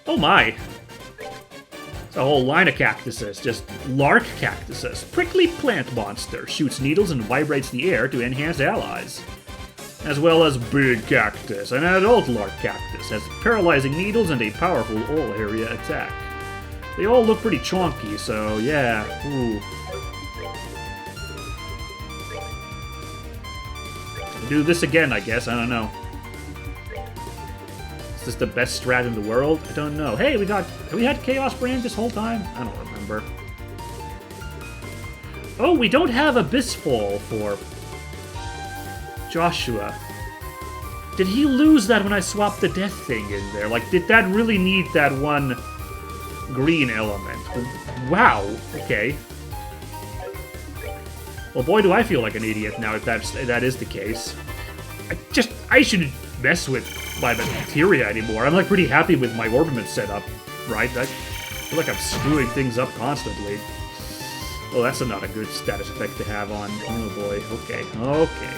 Oh my! It's a whole line of cactuses, just lark cactuses. Prickly plant monster, shoots needles and vibrates the air to enhance allies. As well as big cactus, an adult lark cactus, has paralyzing needles and a powerful all-area attack. They all look pretty chonky, so yeah, ooh. Do this again, I guess, I don't know. Is this the best strat in the world? I don't know. Hey, have we had Chaos Brand this whole time? I don't remember. Oh, we don't have Abyss Fall for Joshua. Did he lose that when I swapped the death thing in there? Like, did that really need that one green element? Wow, okay. Well, boy, do I feel like an idiot now if that is the case. I shouldn't mess with my materia anymore. I'm, like, pretty happy with my ornament setup, right? I feel like I'm screwing things up constantly. Oh, that's not a good status effect to have on. Oh, boy. Okay. Okay.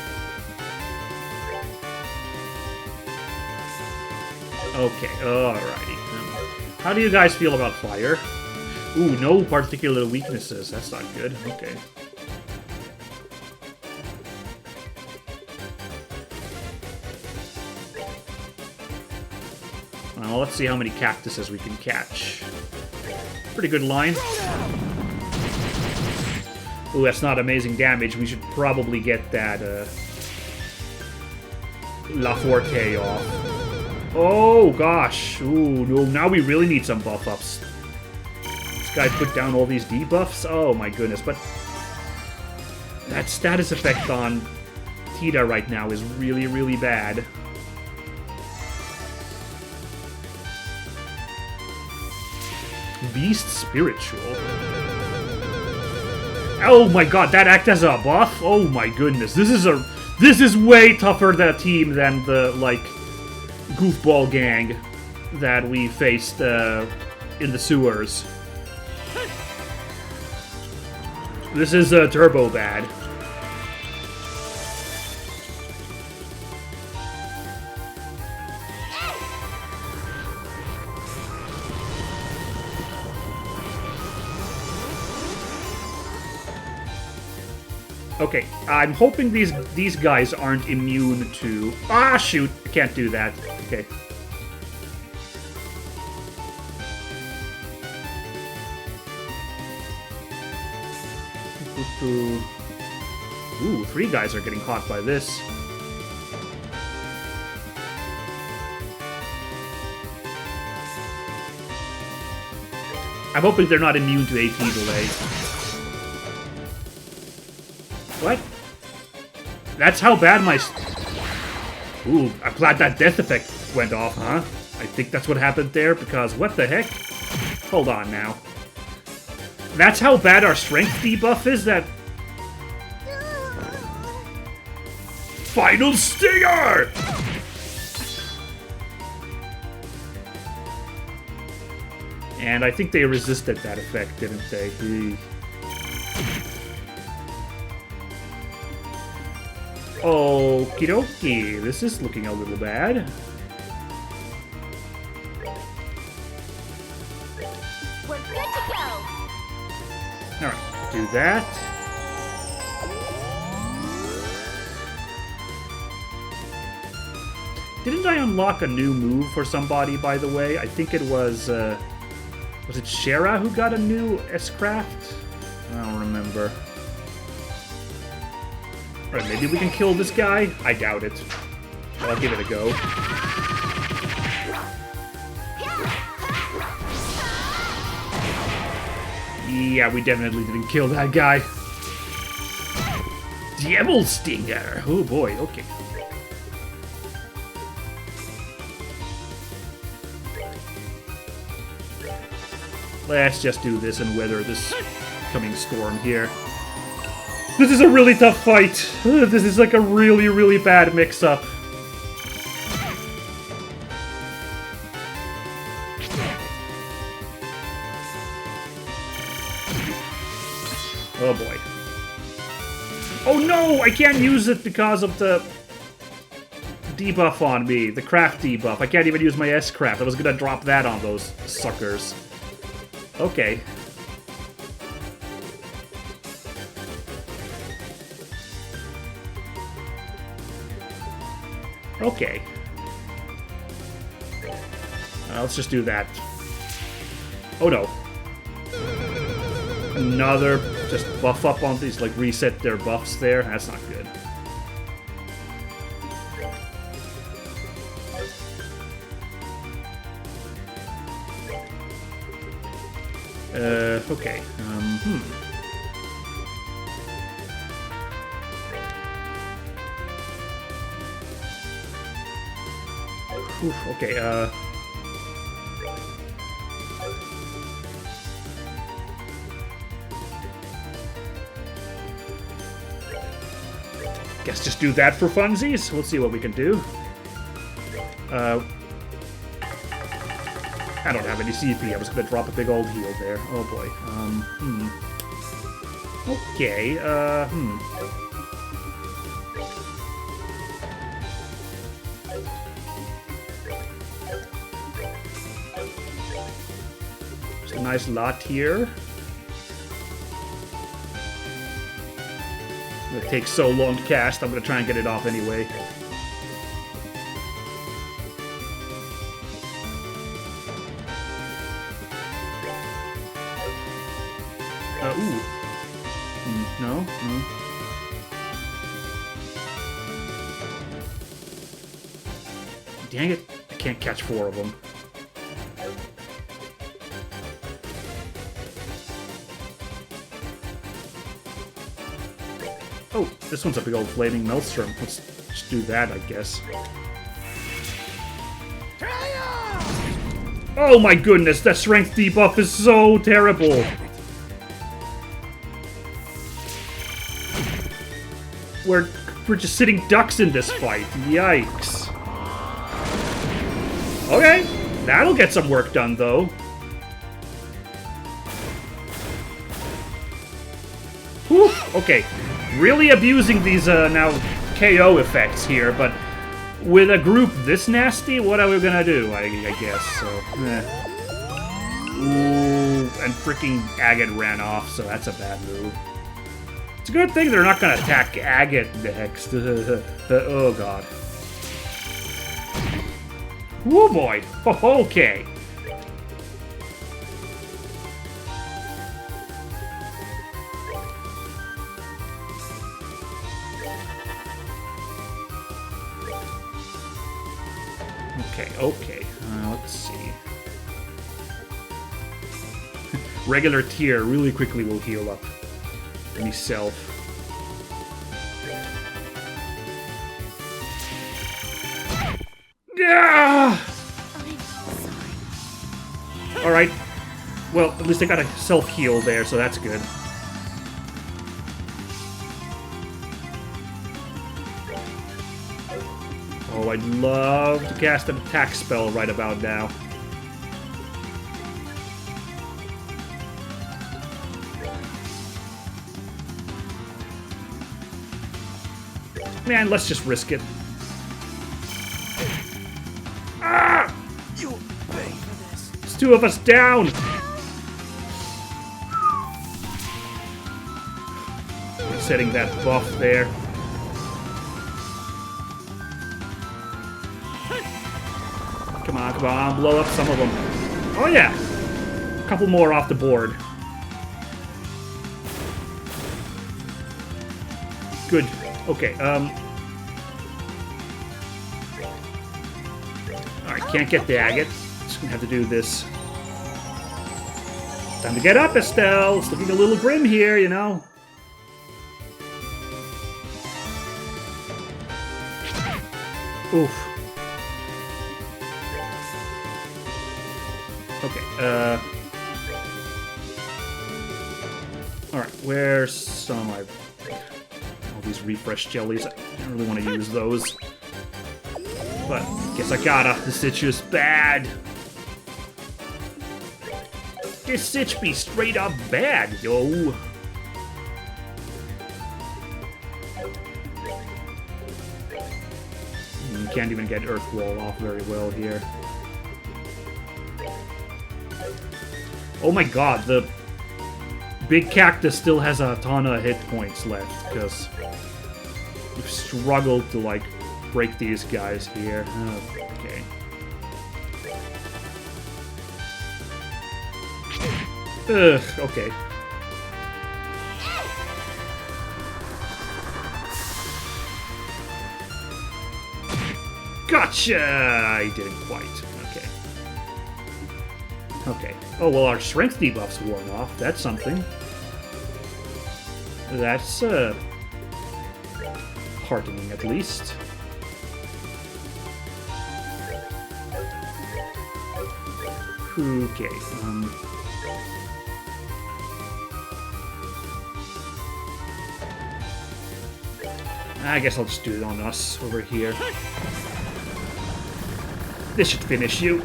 Okay, alrighty. How do you guys feel about fire? Ooh, no particular weaknesses. That's not good. Okay. Well, let's see how many cactuses we can catch. Pretty good line. Ooh, that's not amazing damage. We should probably get that, La Forte off. Oh, gosh. Ooh, no, now we really need some buff-ups. This guy put down all these debuffs? Oh, my goodness, but that status effect on Tita right now is really, really bad. Beast Spiritual. Oh my god, that acts as a buff? Oh my goodness, this is way tougher than a team than the, like, goofball gang that we faced in the sewers. This is turbo bad. Okay, I'm hoping these guys aren't immune to... Ah, shoot! I can't do that. Okay. Ooh, 3 guys are getting caught by this. I'm hoping they're not immune to AP delay. What? That's how bad my... Ooh, I'm glad that death effect went off, huh? I think that's what happened there, because what the heck? Hold on now. That's how bad our strength debuff is, that... Final Stinger! And I think they resisted that effect, didn't they? Okie dokie, this is looking a little bad. We're good to go. Alright, do that. Didn't I unlock a new move for somebody, by the way? I think it was it Shera who got a new S-Craft? I don't remember. Alright, maybe we can kill this guy? I doubt it. I'll give it a go. Yeah, we definitely didn't kill that guy. Devil Stinger! Oh boy, okay. Let's just do this and weather this coming storm here. This is a really tough fight. This is like a really, really bad mix-up. Oh boy. Oh no! I can't use it because of the debuff on me. The craft debuff. I can't even use my S-craft. I was gonna drop that on those suckers. Okay. Okay. Let's just do that. Oh no. Another, just buff up on these, like reset their buffs there. That's not good. Okay. Whew, okay, guess just do that for funsies. We'll see what we can do. I don't have any CP. I was gonna drop a big old heal there. Oh boy. Okay, Just a nice lot here. It takes so long to cast, I'm gonna try and get it off anyway. Ooh. No? No. Dang it. I can't catch 4 of them. Oh, this one's a big old flaming maelstrom. Let's just do that, I guess. Oh my goodness, that strength debuff is so terrible. We're just sitting ducks in this fight. Yikes. Okay, that'll get some work done, though. Whew, okay. Really abusing these now KO effects here, but with a group this nasty, what are we gonna do, I guess, so... Ooh, and freaking Agate ran off, so that's a bad move. It's a good thing they're not gonna attack Agate next. Oh god. Woo boy! Okay. Okay. Let's see. Regular tier really quickly will heal up myself. Yeah. All right. Well, at least I got a self-heal there, so that's good. Oh, I'd love to cast an attack spell right about now. Man, let's just risk it. Ah! You'll pay for this. It's 2 of us down! Setting that buff there. Come on, blow up some of them. Oh yeah! A couple more off the board. Good. Okay, alright, can't get the Agate. Just gonna have to do this. Time to get up, Estelle! It's looking a little grim here, you know? Oof. Okay, alright, where's some of my... all these refresh jellies? I don't really want to use those. But, guess I gotta. This itch is bad. This itch be straight up bad, yo. can't even get Earth Wall off very well here. Oh my god, the big cactus still has a ton of hit points left, because we've struggled to, like, break these guys here. Okay. Ugh, okay. Gotcha! I didn't quite. Okay. Okay. Oh, well, our strength debuff's worn off. That's something. That's, heartening, at least. Okay, I guess I'll just do it on us over here. This should finish you.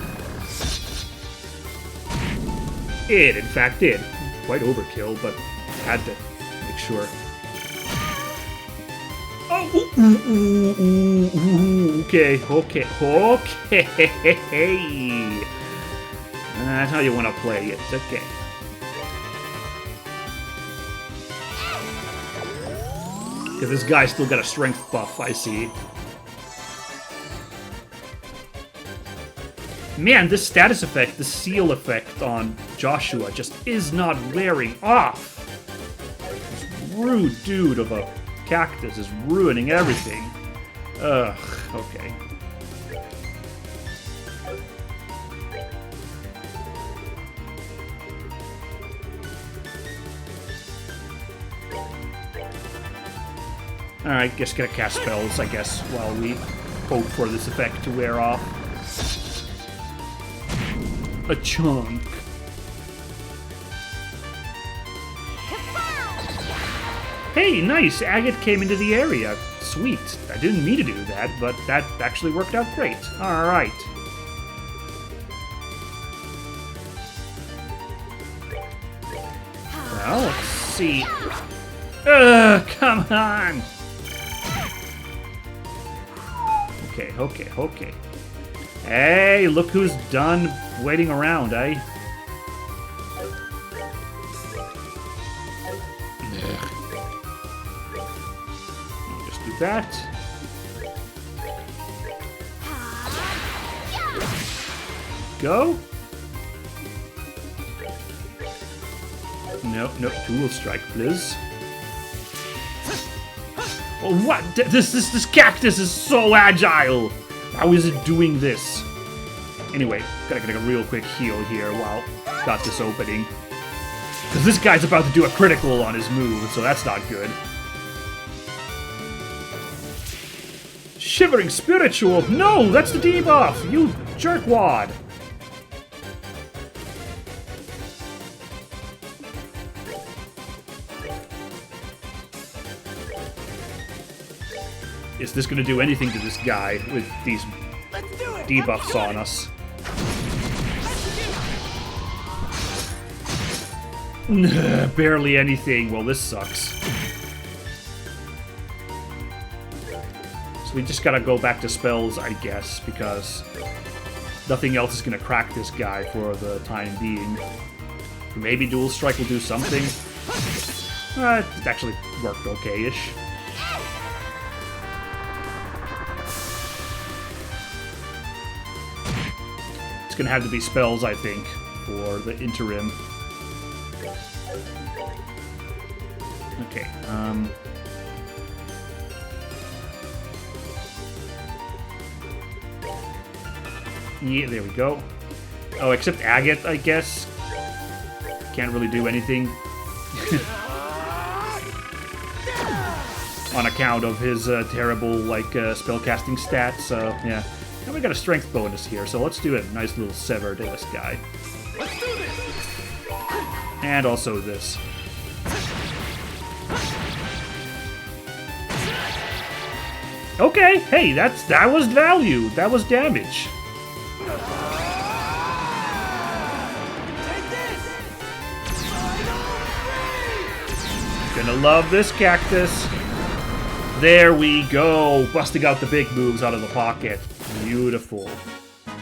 It, in fact, did. Quite overkill, but had to make sure. Oh, okay. That's how you want to play it. Okay. Because this guy's still got a strength buff, I see. Man, this status effect, the seal effect on Joshua just is not wearing off. This rude dude of a cactus is ruining everything. Ugh, okay. Alright, just gonna cast spells, I guess, while we hope for this effect to wear off. A chunk. Hey, nice! Agate came into the area. Sweet. I didn't mean to do that, but that actually worked out great. Alright. Well, let's see. Ugh, come on! Okay. Hey, look who's done waiting around, eh? Just do that. Go. No, dual strike, please. Oh, what? This cactus is so agile! How is it doing this? Anyway, gotta get a real quick heal here while got this opening. Because this guy's about to do a critical on his move, so that's not good. Shivering Spiritual! No, that's the debuff! You jerkwad! Is this going to do anything to this guy with these debuffs on us? Barely anything. Well, this sucks. So we just gotta go back to spells, I guess, because nothing else is going to crack this guy for the time being. Maybe Dual Strike will do something. It actually worked okay-ish. It's gonna have to be spells, I think, for the interim. Okay, yeah, there we go. Oh, except Agate, I guess. Can't really do anything. On account of his terrible, like, spellcasting stats, so, yeah. And we got a strength bonus here, so let's do a nice little sever to this guy. Let's do this. And also this. Okay, hey, that was value. That was damage. Take this. Gonna love this cactus. There we go! Busting out the big moves out of the pocket. Beautiful.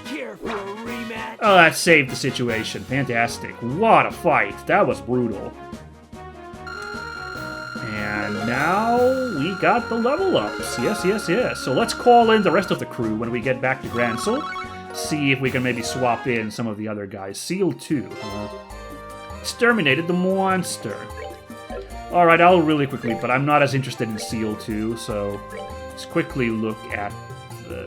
Care for a rematch? Oh, that saved the situation. Fantastic. What a fight. That was brutal. And now we got the level ups. Yes, yes, yes. So let's call in the rest of the crew when we get back to Grancel. See if we can maybe swap in some of the other guys. Seal 2. Exterminated the monster. Alright, I'll really quickly, but I'm not as interested in Seal 2, so let's quickly look at the...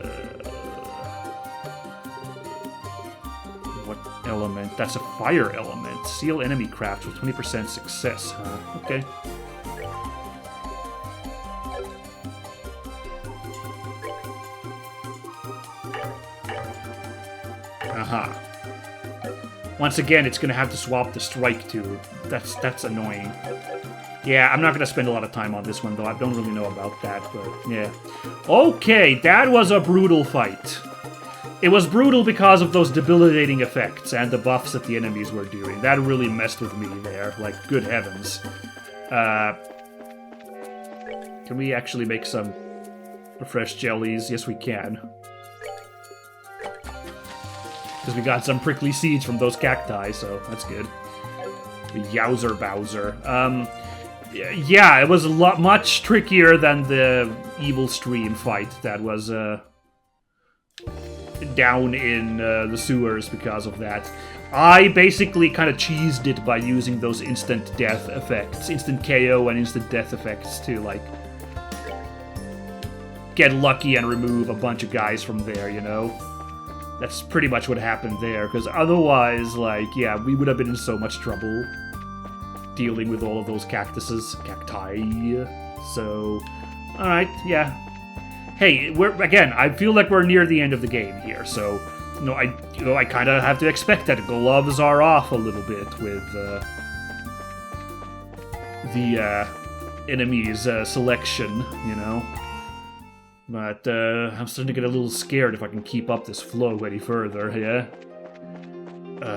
What element? That's a fire element. Seal enemy craft with 20% success, huh? Okay. Aha. Once again, it's gonna have to swap the strike too. That's annoying. Yeah, I'm not gonna spend a lot of time on this one though. I don't really know about that, but yeah. Okay, that was a brutal fight. It was brutal because of those debilitating effects and the buffs that the enemies were doing. That really messed with me there. Like, good heavens. Can we actually make some fresh jellies? Yes, we can. Because we got some prickly seeds from those cacti, so that's good. Yowzer Bowser. Yeah, it was much trickier than the evil stream fight that was down in the sewers because of that. I basically kind of cheesed it by using those instant death effects, instant KO and instant death effects to, like, get lucky and remove a bunch of guys from there, you know? That's pretty much what happened there, because otherwise, like, yeah, we would have been in so much trouble dealing with all of those cacti. So, alright, yeah. Hey, again, I feel like we're near the end of the game here, so, I kind of have to expect that gloves are off a little bit with the enemy's selection, you know? But I'm starting to get a little scared if I can keep up this flow any further, yeah?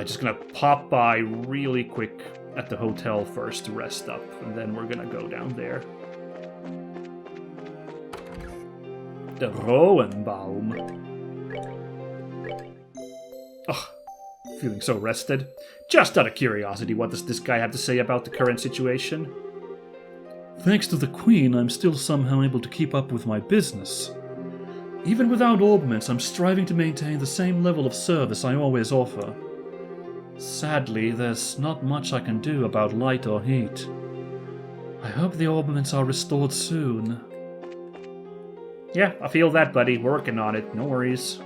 Just gonna pop by really quick at the hotel first to rest up, and then we're gonna go down there. The Roenbaum. Ugh, feeling so rested. Just out of curiosity, what does this guy have to say about the current situation? Thanks to the Queen, I'm still somehow able to keep up with my business. Even without augments, I'm striving to maintain the same level of service I always offer. Sadly, there's not much I can do about light or heat. I hope the augments are restored soon. Yeah, I feel that, buddy. Working on it. No worries.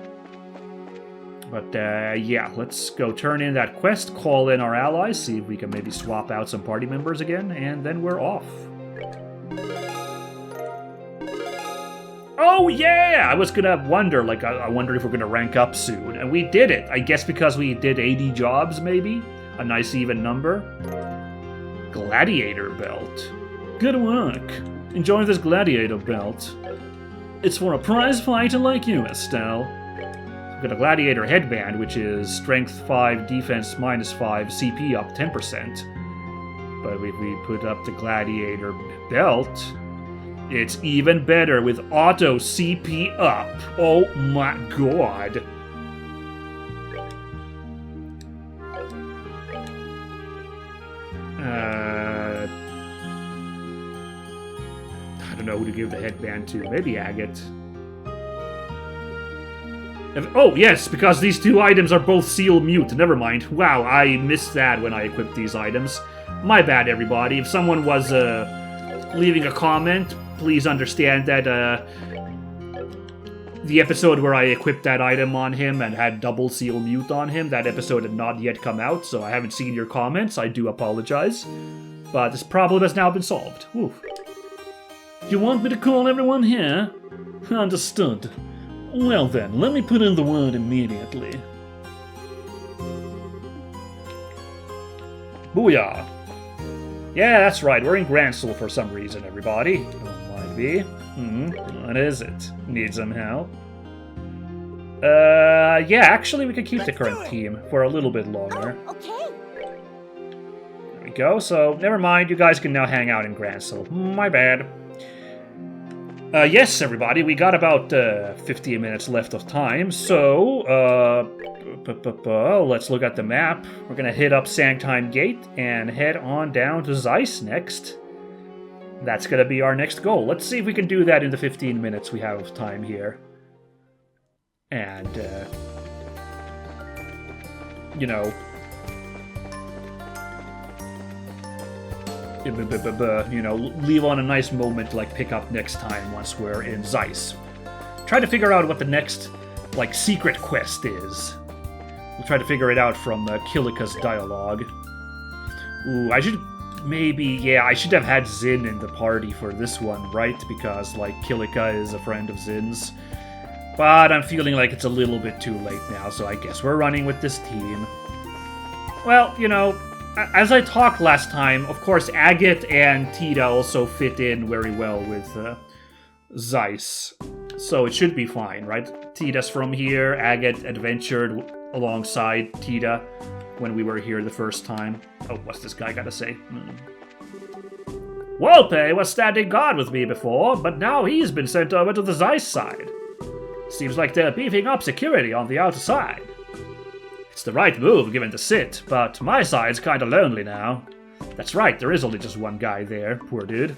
But, yeah, let's go turn in that quest, call in our allies, see if we can maybe swap out some party members again, and then we're off. Oh, yeah! I was gonna wonder, like, I wonder if we're gonna rank up soon. And we did it! I guess because we did 80 jobs, maybe? A nice even number? Gladiator belt. Good work. Enjoy this gladiator belt. It's for a prize fighter like you, Estelle. We've got a gladiator headband, which is strength 5, defense -5, CP up 10%. But if we put up the gladiator belt, it's even better with auto CP up. Oh my god. I don't know who to give the headband to. Maybe Agate. Oh, yes, because these two items are both seal mute. Never mind. Wow, I missed that when I equipped these items. My bad, everybody. If someone was leaving a comment, please understand that the episode where I equipped that item on him and had double seal mute on him, that episode had not yet come out, so I haven't seen your comments. I do apologize. But this problem has now been solved. Oof. You want me to call everyone here? Understood. Well then, let me put in the word immediately. Booyah! Yeah, that's right, we're in Grancel for some reason, everybody. Don't mind me. What is it? Need some help? Yeah, actually we could keep the current team for a little bit longer. Okay. There we go, so never mind, you guys can now hang out in Grancel. My bad. Yes, everybody, we got about 15 minutes left of time, so let's look at the map. We're gonna hit up Sanctime Gate and head on down to Zeiss next. That's gonna be our next goal. Let's see if we can do that in the 15 minutes we have of time here. And, you know... leave on a nice moment to, like, pick up next time once we're in Zeiss. Try to figure out what the next, like, secret quest is. We'll try to figure it out from Kilika's dialogue. Ooh, I should have had Zin in the party for this one, right? Because, like, Kilika is a friend of Zin's. But I'm feeling like it's a little bit too late now, so I guess we're running with this team. Well, you know... As I talked last time, of course, Agate and Tita also fit in very well with Zeiss. So it should be fine, right? Tita's from here, Agate adventured alongside Tita when we were here the first time. Oh, what's this guy gotta say? Wolpe was standing guard with me before, but now he's been sent over to the Zeiss side. Seems like they're beefing up security on the outside. It's the right move given the sit, but my side's kinda lonely now. That's right, there is only just one guy there, poor dude.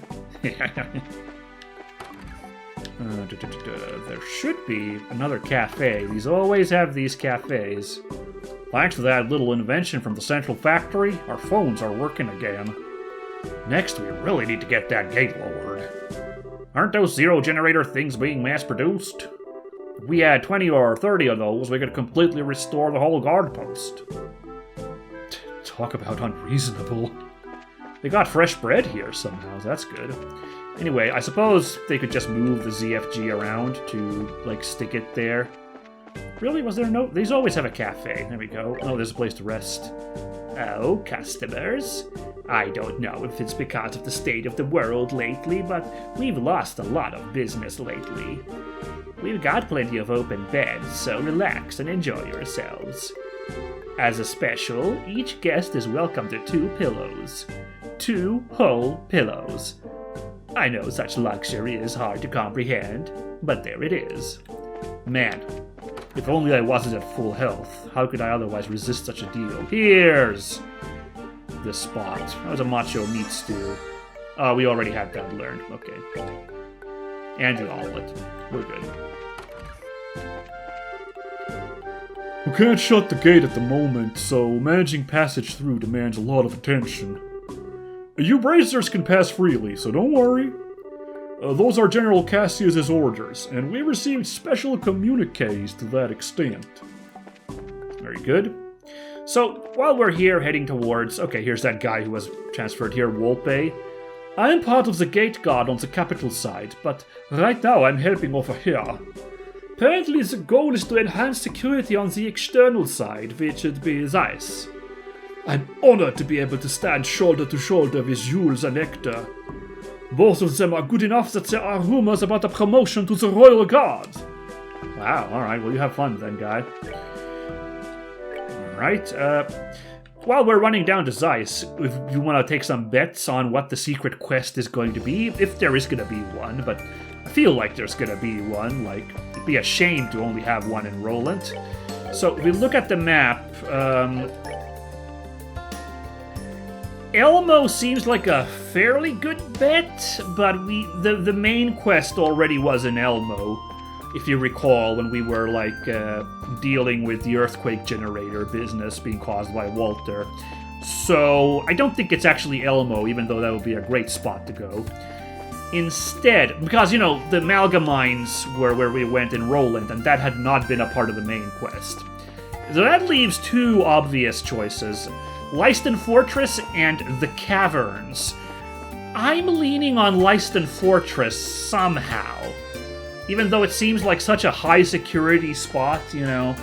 There should be another cafe. These always have these cafes. Thanks to that little invention from the central factory, our phones are working again. Next, we really need to get that gate lowered. Aren't those zero-generator things being mass-produced? If we had 20 or 30 of those, we could completely restore the whole guard post. Talk about unreasonable. They got fresh bread here somehow, so that's good. Anyway, I suppose they could just move the ZFG around to, like, stick it there. Really? Was there no... These always have a cafe. There we go. Oh, there's a place to rest. Oh, customers. I don't know if it's because of the state of the world lately, but we've lost a lot of business lately. We've got plenty of open beds, so relax and enjoy yourselves. As a special, each guest is welcome to 2 pillows. 2 whole pillows. I know such luxury is hard to comprehend, but there it is. Man, if only I wasn't at full health, how could I otherwise resist such a deal? Here's the spot. That was a macho meat stew. Oh, we already had that learned. Okay. And the omelet. We're good. We can't shut the gate at the moment, so managing passage through demands a lot of attention. You Brazers can pass freely, so don't worry. Those are General Cassius's orders, and we received special communiques to that extent. Very good. So, while we're here heading towards... Okay, here's that guy who was transferred here, Wolpe. I'm part of the gate guard on the capital side, but right now I'm helping over here. Apparently the goal is to enhance security on the external side, which would be Zeiss. I'm honored to be able to stand shoulder to shoulder with Jules and Hector. Both of them are good enough that there are rumors about a promotion to the Royal Guard. Wow, alright, well you have fun then, guy. Alright, while we're running down to Zeiss, if you want to take some bets on what the secret quest is going to be, if there is going to be one, but I feel like there's going to be one, like, it'd be a shame to only have one in Roland. So, if we look at the map, Elmo seems like a fairly good bet, but the main quest already was in Elmo, if you recall, when we were, like, dealing with the earthquake generator business being caused by Walter. So, I don't think it's actually Elmo, even though that would be a great spot to go. Instead, because, you know, the Malga Mines were where we went in Roland, and that had not been a part of the main quest. So that leaves 2 obvious choices. Leiston Fortress and the Caverns. I'm leaning on Leiston Fortress somehow. Even though it seems like such a high security spot, you know,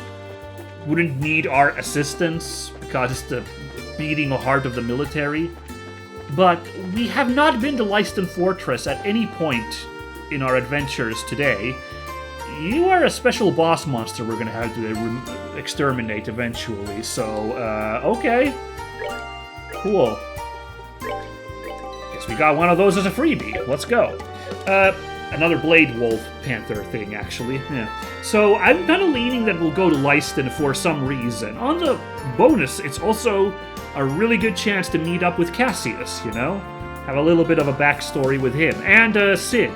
wouldn't need our assistance because it's the beating heart of the military. But we have not been to Leiston Fortress at any point in our adventures today. You are a special boss monster we're going to have to exterminate eventually, so, okay. Cool. Guess we got one of those as a freebie. Let's go. Another Blade Wolf Panther thing, actually. Yeah. So I'm kind of leaning that we'll go to Lyston for some reason. On the bonus, it's also a really good chance to meet up with Cassius, you know? Have a little bit of a backstory with him. And Sid.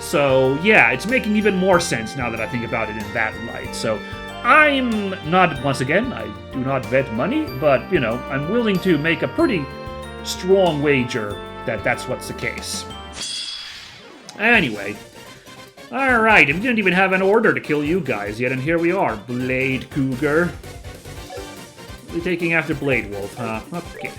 So, yeah, it's making even more sense now that I think about it in that light. So, I'm not, once again, I do not bet money, but, you know, I'm willing to make a pretty strong wager that that's what's the case. Anyway. Alright, and we didn't even have an order to kill you guys yet, and here we are, Blade Cougar. We're taking after Blade Wolf, huh? Okay.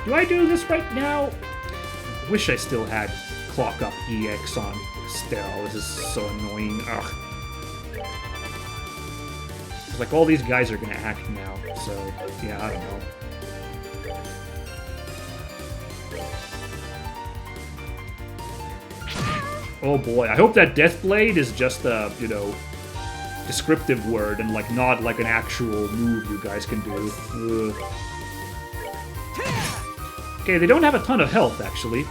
Do I do this right now? I wish I still had Clock Up EX on Stell. This is so annoying. Ugh. It's like all these guys are gonna act now, so yeah, I don't know. Oh boy, I hope that Deathblade is just a, you know, descriptive word and like not like an actual move you guys can do. Ugh. Okay, they don't have a ton of health actually.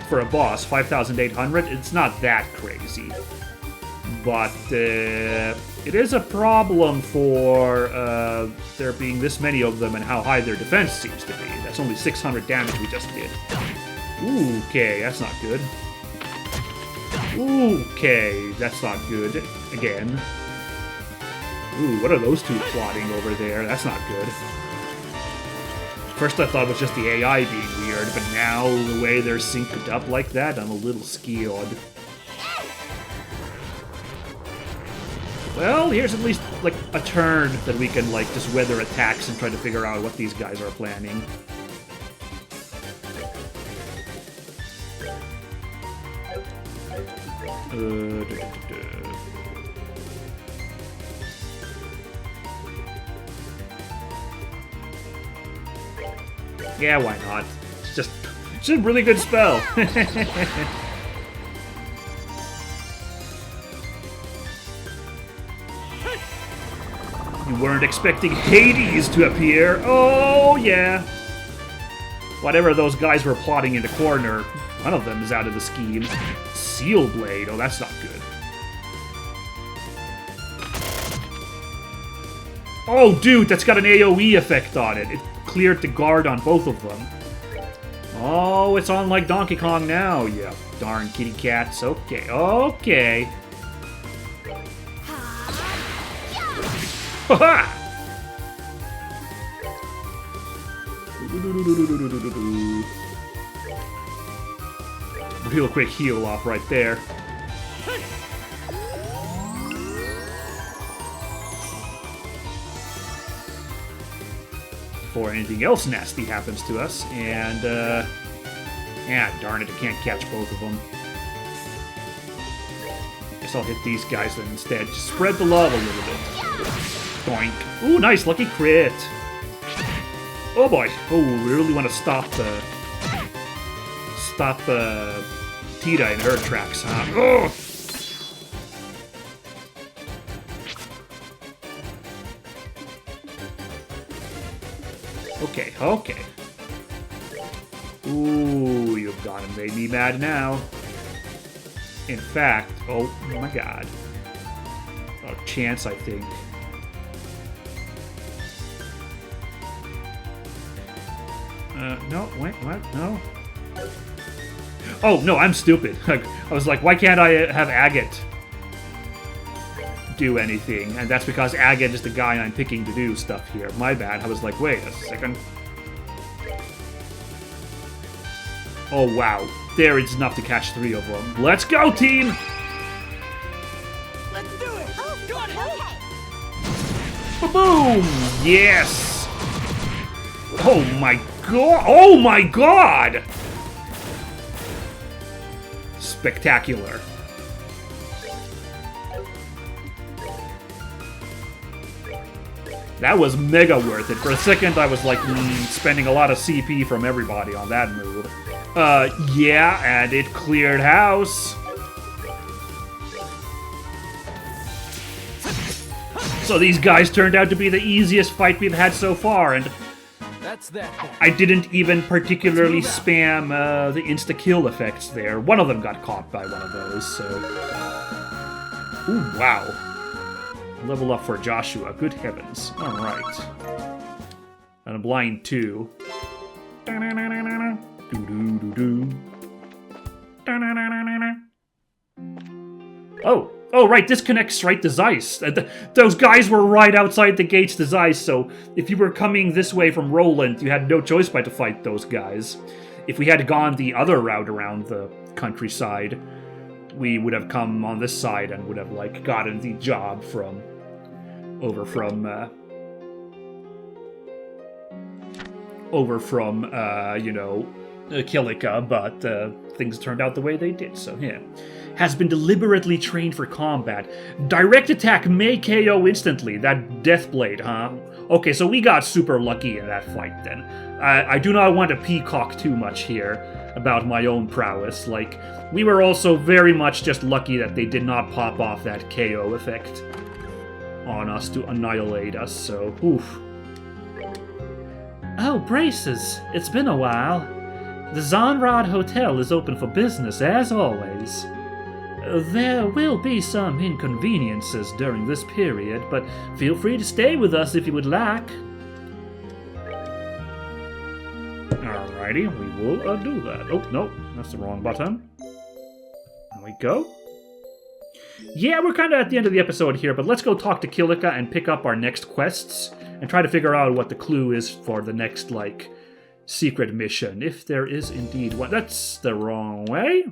For a boss, 5,800, it's not that crazy. But it is a problem for there being this many of them and how high their defense seems to be. That's only 600 damage we just did. Ooh, okay, that's not good. Okay, that's not good. Again. Ooh, what are those two plotting over there? That's not good. First I thought it was just the AI being weird, but now the way they're synced up like that, I'm a little scared. Well, here's at least, like, a turn that we can, like, just weather attacks and try to figure out what these guys are planning. Yeah, why not? It's just a really good spell. You weren't expecting Hades to appear. Oh, yeah. Whatever those guys were plotting in the corner, one of them is out of the scheme. Seal Blade. Oh, that's not good. Oh, dude, that's got an AoE effect on it. It cleared the guard on both of them. Oh, it's on like Donkey Kong now. Yeah, darn kitty cats. Okay, okay. Ha-ha! Real quick heal off right there. Before anything else nasty happens to us, and yeah, darn it, I can't catch both of them. Guess I'll hit these guys then instead. Just spread the love a little bit. Doink. Ooh, nice, lucky crit. Oh boy. Oh, we really want to stop Tita in her tracks, huh? Oh! Okay, okay. Ooh, you've gone and made me mad now. In fact, oh my god. A chance, I think. No, wait, what? No. Oh, no, I'm stupid. I was like, why can't I have Agate do anything? And that's because Agate is the guy I'm picking to do stuff here. My bad. I was like, wait a second. Oh, wow. There is enough to catch 3 of them. Let's go, team! Let's do it! Oh, Go on, okay. Boom! Yes! Oh my god! Oh my god! Spectacular. That was mega worth it. For a second, I was like spending a lot of CP from everybody on that move. Yeah, and it cleared house. So these guys turned out to be the easiest fight we've had so far, and What's that then? I didn't even particularly spam the insta-kill effects there. One of them got caught by one of those, so... Ooh, wow. Level up for Joshua, good heavens. Alright. And a blind 2. Oh, right, this connects right to Zeiss. Those guys were right outside the gates to Zeiss, so if you were coming this way from Roland, you had no choice but to fight those guys. If we had gone the other route around the countryside, we would have come on this side and would have, like, gotten the job from... Kilika, but things turned out the way they did, so yeah. Has been deliberately trained for combat. Direct attack may KO instantly. That death blade, huh? Okay, so we got super lucky in that fight then. I do not want to peacock too much here about my own prowess. Like, we were also very much just lucky that they did not pop off that KO effect on us to annihilate us, so oof. Oh, braces! It's been a while. The Zonrod Hotel is open for business, as always. There will be some inconveniences during this period, but feel free to stay with us if you would like. Alrighty, we will do that. Oh, no, that's the wrong button. There we go. Yeah, we're kind of at the end of the episode here, but let's go talk to Kilika and pick up our next quests and try to figure out what the clue is for the next, like, secret mission, if there is indeed one. That's the wrong way.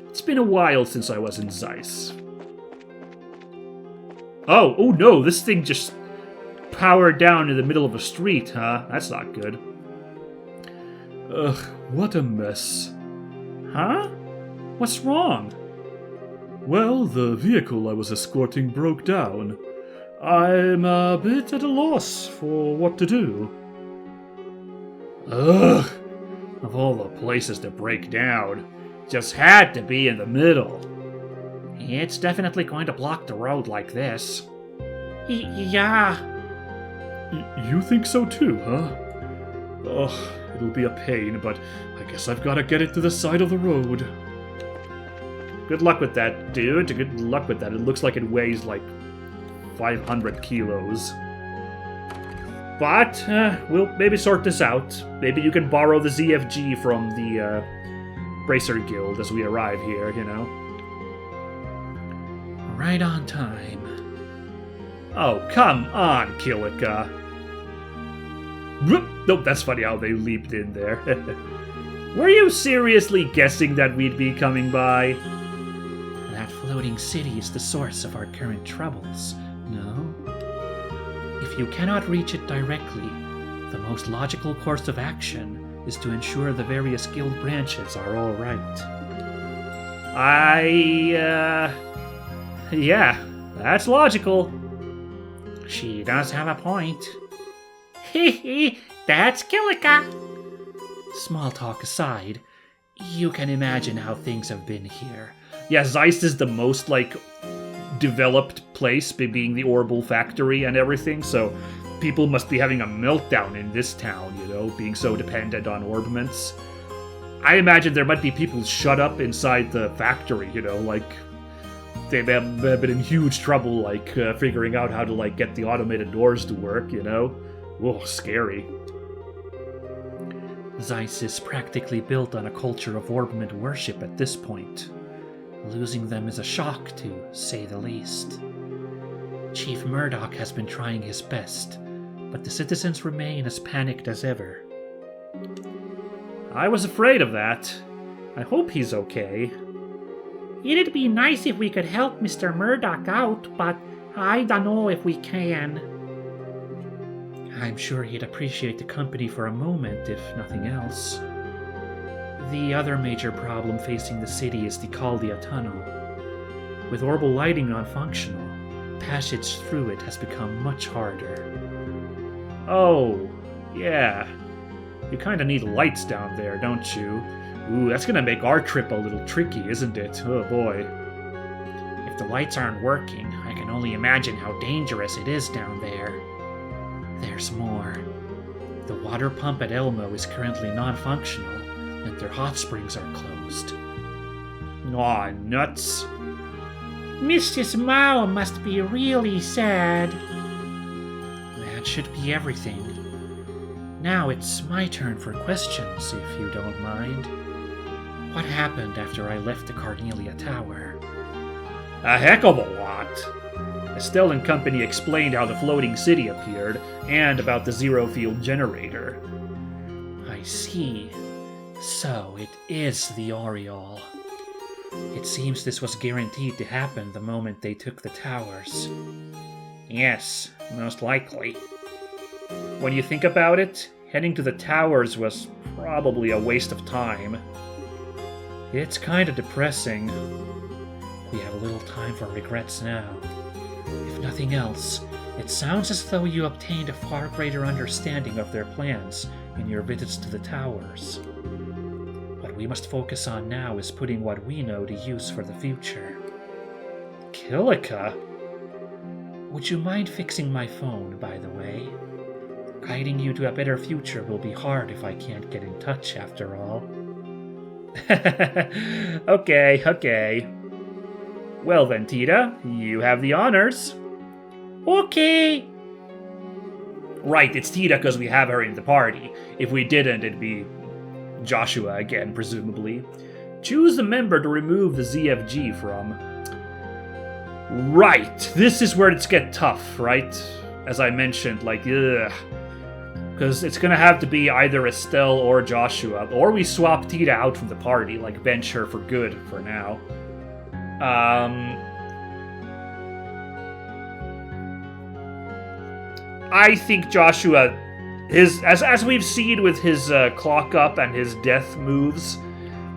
It's been a while since I was in Zeiss. Oh no, this thing just powered down in the middle of a street, huh? That's not good. Ugh, what a mess. Huh? What's wrong? Well, the vehicle I was escorting broke down. I'm a bit at a loss for what to do. Ugh! Of all the places to break down, just had to be in the middle. It's definitely going to block the road like this. Yeah. You think so too, huh? Ugh, it'll be a pain, but I guess I've got to get it to the side of the road. Good luck with that, dude. Good luck with that. It looks like it weighs like 500 kilos. But we'll maybe sort this out. Maybe you can borrow the ZFG from the Bracer Guild as we arrive here, you know. Right on time. Oh, come on, Kilika. Whoop! Nope, that's funny how they leaped in there. Were you seriously guessing that we'd be coming by? That floating city is the source of our current troubles, no? If you cannot reach it directly, the most logical course of action is to ensure the various guild branches are all right. Yeah, that's logical. She does have a point. Hee, that's Kilika. Small talk aside, you can imagine how things have been here. Yeah, Zeiss is the most, like, developed place, being the Orbital factory and everything, so people must be having a meltdown in this town, you know, being so dependent on orbments. I imagine there might be people shut up inside the factory, you know, like, they've been in huge trouble, like, figuring out how to, like, get the automated doors to work, you know? Whoa, scary. Zeiss is practically built on a culture of orbment worship at this point. Losing them is a shock, to say the least. Chief Murdoch has been trying his best, but the citizens remain as panicked as ever. I was afraid of that. I hope he's okay. It'd be nice if we could help Mr. Murdoch out, but I don't know if we can. I'm sure he'd appreciate the company for a moment, if nothing else. The other major problem facing the city is the Caldia Tunnel. With orbital lighting non-functional, passage through it has become much harder. Oh, yeah. You kinda need lights down there, don't you? Ooh, that's gonna make our trip a little tricky, isn't it? Oh boy. If the lights aren't working, I can only imagine how dangerous it is down there. There's more. The water pump at Elmo is currently non-functional, and their hot springs are closed. Aw, nuts. Mrs. Mao must be really sad. That should be everything. Now it's my turn for questions, if you don't mind. What happened after I left the Carnelia Tower? A heck of a lot. Estelle and company explained how the floating city appeared, and about the zero-field generator. I see. So it is the Aureole. It seems this was guaranteed to happen the moment they took the towers. Yes, most likely. When you think about it, heading to the towers was probably a waste of time. It's kinda depressing. We have little time for regrets now. If nothing else, it sounds as though you obtained a far greater understanding of their plans in your visits to the towers. What we must focus on now is putting what we know to use for the future. Kilika? Would you mind fixing my phone, by the way? Guiding you to a better future will be hard if I can't get in touch, after all. Okay. Well then, Tita, you have the honors. Okay. Right, it's Tita because we have her in the party. If we didn't, it'd be Joshua again, presumably. Choose a member to remove the ZFG from. Right, this is where it's get tough, right? As I mentioned, because it's gonna have to be either Estelle or Joshua, or we swap Tita out from the party, bench her for good for now. I think Joshua, as we've seen with his clock up and his death moves,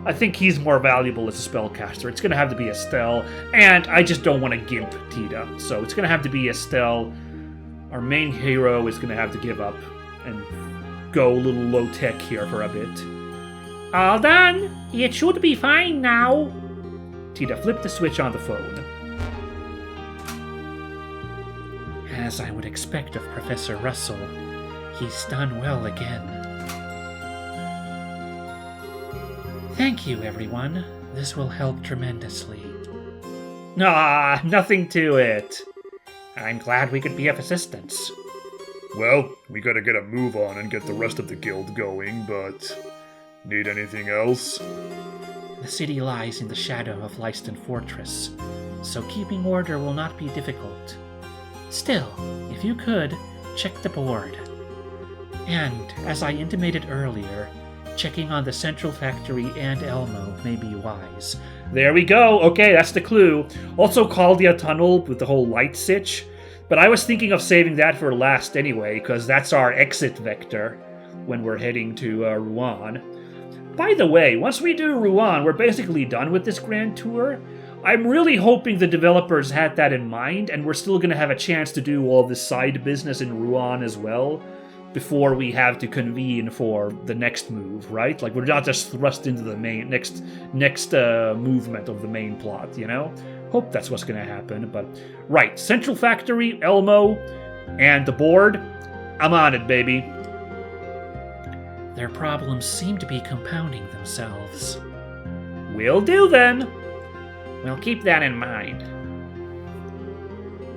I think he's more valuable as a spellcaster. It's gonna have to be Estelle, and I just don't want to gimp Tita, so it's gonna have to be Estelle. Our main hero is gonna have to give up and go a little low-tech here for a bit. All done. It should be fine now. Tita, flip the switch on the phone. As I would expect of Professor Russell, he's done well again. Thank you, everyone. This will help tremendously. Ah, nothing to it. I'm glad we could be of assistance. Well, we gotta get a move on and get the rest of the guild going, but... Need anything else? The city lies in the shadow of Leiston Fortress, so keeping order will not be difficult. Still, if you could, check the board. And, as I intimated earlier, checking on the Central Factory and Elmo may be wise. There we go. Okay, that's the clue. Also Caldia Tunnel with the whole light sitch. But I was thinking of saving that for last anyway, because that's our exit vector when we're heading to Rouen. By the way, once we do Rouen, we're basically done with this grand tour. I'm really hoping the developers had that in mind, and we're still going to have a chance to do all this side business in Rouen as well, before we have to convene for the next move, right? We're not just thrust into the main next movement of the main plot, you know? Hope that's what's going to happen, but... Right, Central Factory, Elmo, and the board. I'm on it, baby. Their problems seem to be compounding themselves. Will do, then. We'll keep that in mind.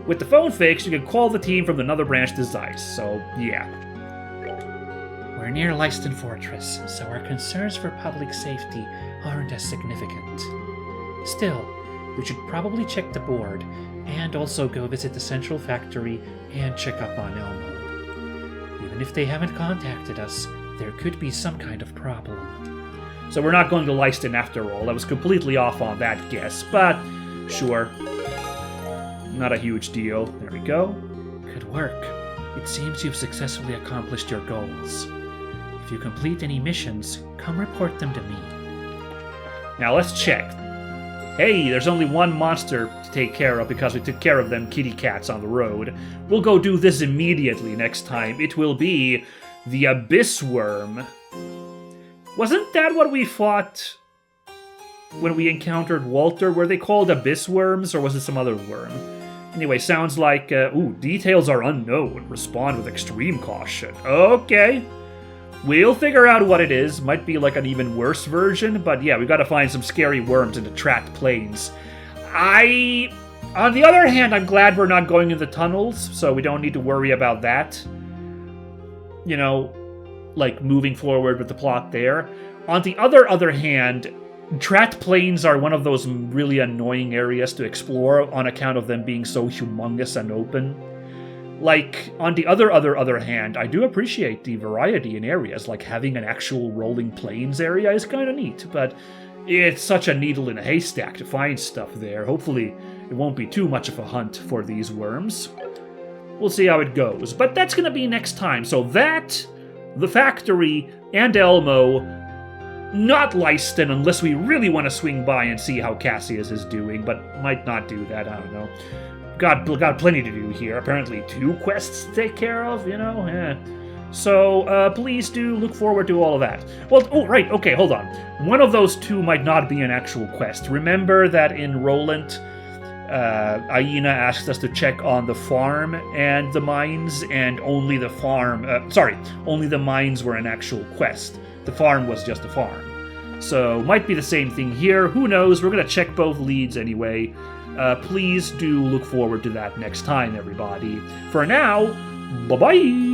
With the phone fixed, you can call the team from another branch to Zeiss, so yeah. We're near Leiston Fortress, so our concerns for public safety aren't as significant. Still, you should probably check the board, and also go visit the Central Factory and check up on Elmo. Even if they haven't contacted us, there could be some kind of problem. So we're not going to Leiston after all. I was completely off on that guess, but sure. Not a huge deal. There we go. Good work. It seems you've successfully accomplished your goals. If you complete any missions, come report them to me. Now let's check. Hey, there's only one monster to take care of because we took care of them kitty cats on the road. We'll go do this immediately next time. It will be the Abyss Worm. Wasn't that what we fought when we encountered Walter? Were they called Abyss Worms, or was it some other worm? Anyway, sounds like, details are unknown. Respond with extreme caution. Okay. We'll figure out what it is. Might be like an even worse version, but yeah, we gotta find some scary worms and attract planes. On the other hand, I'm glad we're not going in the tunnels, so we don't need to worry about that. You know, like moving forward with the plot there. On the other hand, tracked planes are one of those really annoying areas to explore on account of them being so humongous and open. Like, on the other hand, I do appreciate the variety in areas, like having an actual rolling plains area is kind of neat, but it's such a needle in a haystack to find stuff there. Hopefully, it won't be too much of a hunt for these worms. We'll see how it goes, but that's gonna be next time. So that, the factory, and Elmo, not Leiston unless we really want to swing by and see how Cassius is doing, but might not do that, I don't know. Got plenty to do here. Apparently 2 quests to take care of, you know? So, please do look forward to all of that. Well, oh, right, okay, hold on. One of those 2 might not be an actual quest. Remember that in Roland, Aina asked us to check on the farm and the mines, and only the only the mines were an actual quest. The farm was just a farm. So, might be the same thing here. Who knows? We're gonna check both leads anyway. Please do look forward to that next time, everybody. For now, bye-bye!